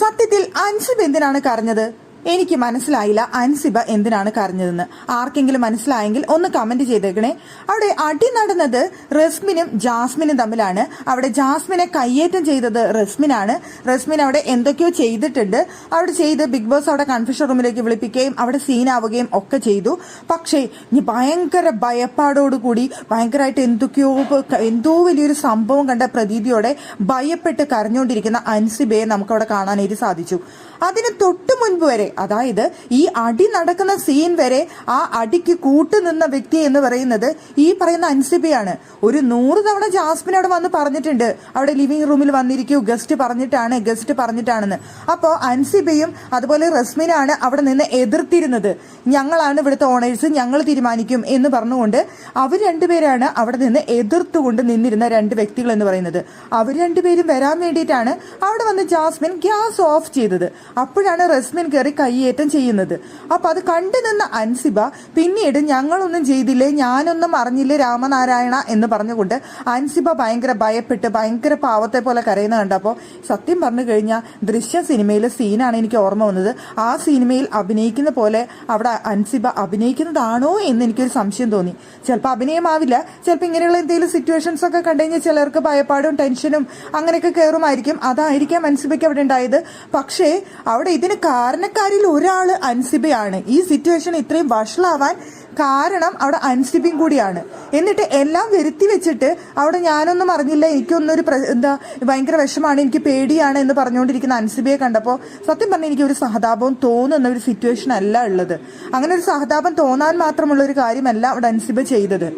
സത്യത്തിൽ അൻസിബ എന്തിനാണ് കരഞ്ഞത്? എനിക്ക് മനസ്സിലായില്ല അൻസിബ എന്തിനാണ് കരഞ്ഞതെന്ന്. ആർക്കെങ്കിലും മനസ്സിലായെങ്കിൽ ഒന്ന് കമന്റ് ചെയ്തേക്കണേ. അവിടെ അടി നടന്നത് റസ്മിനും ജാസ്മിനും തമ്മിലാണ്. അവിടെ ജാസ്മിനെ കയ്യേറ്റം ചെയ്തത് റസ്മിനാണ്. റസ്മിൻ അവിടെ എന്തൊക്കെയോ ചെയ്തിട്ടുണ്ട്. അവിടെ ചെയ്ത് ബിഗ് ബോസ് അവിടെ കൺഫ്യൂഷൻ റൂമിലേക്ക് വിളിപ്പിക്കുകയും അവിടെ സീനാവുകയും ഒക്കെ ചെയ്തു. പക്ഷേ ഭയങ്കര ഭയപ്പാടോടുകൂടി ഭയങ്കരമായിട്ട് എന്തോ വലിയൊരു സംഭവം കണ്ട പ്രതീതിയോടെ ഭയപ്പെട്ട് കരഞ്ഞുകൊണ്ടിരിക്കുന്ന അൻസിബയെ നമുക്കവിടെ കാണാനായിട്ട് സാധിച്ചു. അതിന് തൊട്ടു മുൻപ് വരെ, അതായത് ഈ അടി നടക്കുന്ന സീൻ വരെ ആ അടിക്ക് കൂട്ടുനിന്ന വ്യക്തി എന്ന് പറയുന്നത് ഈ പറയുന്ന അൻസിബയാണ്. ഒരു 100 തവണ ജാസ്മിൻ അവിടെ വന്ന് പറഞ്ഞിട്ടുണ്ട്, അവിടെ ലിവിംഗ് റൂമിൽ വന്നിരിക്കൂ, ഗസ്റ്റ് പറഞ്ഞിട്ടാണെന്ന്. അപ്പോൾ അൻസിബയും അതുപോലെ റസ്മിനാണ് അവിടെ നിന്ന് എതിർത്തിരുന്നത്. ഞങ്ങളാണ് ഇവിടുത്തെ ഓണേഴ്സ്, ഞങ്ങൾ തീരുമാനിക്കും എന്ന് പറഞ്ഞുകൊണ്ട് അവർ രണ്ടുപേരാണ് അവിടെ നിന്ന് എതിർത്തുകൊണ്ട് നിന്നിരുന്ന രണ്ട് വ്യക്തികൾ എന്ന് പറയുന്നത്. അവർ രണ്ടുപേരും വരാൻ വേണ്ടിയിട്ടാണ് അവിടെ വന്ന് ജാസ്മിൻ ഗ്യാസ് ഓഫ് ചെയ്തത്. അപ്പോഴാണ് റസ്മിൻ കയറി കയ്യേറ്റം ചെയ്യുന്നത്. അപ്പൊ അത് കണ്ടു നിന്ന അൻസിബ പിന്നീട് ഞങ്ങളൊന്നും ചെയ്തില്ലേ, ഞാനൊന്നും അറിഞ്ഞില്ലേ രാമനാരായണ എന്ന് പറഞ്ഞുകൊണ്ട് അൻസിബ ഭയങ്കര ഭയപ്പെട്ട് ഭയങ്കര പാവത്തെ പോലെ കരയുന്ന കണ്ടപ്പോൾ സത്യം പറഞ്ഞു കഴിഞ്ഞാൽ ദൃശ്യ സിനിമയിലെ സീനാണ് എനിക്ക് ഓർമ്മ വന്നത്. ആ സിനിമയിൽ അഭിനയിക്കുന്ന പോലെ അവിടെ അൻസിബ അഭിനയിക്കുന്നതാണോ എന്ന് എനിക്കൊരു സംശയം തോന്നി. ചിലപ്പോൾ അഭിനയമാവില്ല, ചിലപ്പോൾ ഇങ്ങനെയുള്ള എന്തെങ്കിലും സിറ്റുവേഷൻസ് ഒക്കെ കണ്ടുകഴിഞ്ഞാൽ ചിലർക്ക് ഭയപ്പാടും ടെൻഷനും അങ്ങനെയൊക്കെ കയറുമായിരിക്കും. അതായിരിക്കാം അൻസിബയ്ക്ക് അവിടെ ഉണ്ടായത്. പക്ഷേ അവിടെ ഇതിന് കാരണക്കാരിൽ ഒരാൾ അൻസിബയാണ്. ഈ സിറ്റുവേഷൻ ഇത്രയും വഷളാവാൻ കാരണം അവിടെ അൻസിബയും കൂടിയാണ്. എന്നിട്ട് എല്ലാം വരുത്തി വെച്ചിട്ട് അവിടെ ഞാനൊന്നും അറിഞ്ഞില്ല, എനിക്കൊന്നൊരു ഭയങ്കര വിഷമാണ്, എനിക്ക് പേടിയാണ് എന്ന് പറഞ്ഞുകൊണ്ടിരിക്കുന്ന അൻസിബയെ കണ്ടപ്പോൾ സത്യം പറഞ്ഞാൽ എനിക്ക് ഒരു സഹതാപം തോന്നുന്ന ഒരു സിറ്റുവേഷൻ അല്ല ഉള്ളത്. അങ്ങനെ ഒരു സഹതാപം തോന്നാൻ മാത്രമുള്ള ഒരു കാര്യമല്ല അവിടെ അൻസിബ ചെയ്തത്.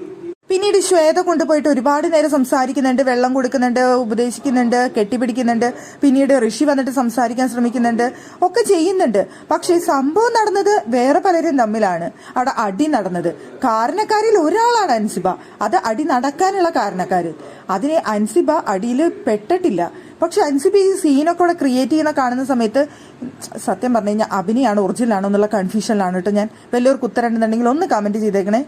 പിന്നീട് ശ്വേത കൊണ്ടുപോയിട്ട് ഒരുപാട് നേരം സംസാരിക്കുന്നുണ്ട്, വെള്ളം കൊടുക്കുന്നുണ്ട്, ഉപദേശിക്കുന്നുണ്ട്, കെട്ടിപ്പിടിക്കുന്നുണ്ട്. പിന്നീട് ഋഷി വന്നിട്ട് സംസാരിക്കാൻ ശ്രമിക്കുന്നുണ്ട്, ഒക്കെ ചെയ്യുന്നുണ്ട്. പക്ഷേ സംഭവം നടന്നത് വേറെ പലരും തമ്മിലാണ്. അവിടെ അടി നടന്നത് കാരണക്കാരിൽ ഒരാളാണ് അൻസിബ. അത് അടി നടക്കാനുള്ള കാരണക്കാര്. അതിനെ അൻസിബ അടിയിൽ പെട്ടിട്ടില്ല. പക്ഷെ അൻസിബ ഈ സീനൊക്കെ അവിടെ ക്രിയേറ്റ് ചെയ്യുന്ന കാണുന്ന സമയത്ത് സത്യം പറഞ്ഞു കഴിഞ്ഞാൽ അഭിനയാണ് ഒറിജിനൽ ആണോ എന്നുള്ള കൺഫ്യൂഷനിലാണ് കേട്ടോ ഞാൻ. വലിയൊരു ഉത്തരം ഉണ്ടെന്നുണ്ടെങ്കിൽ ഒന്ന് കമന്റ് ചെയ്തേക്കണേ.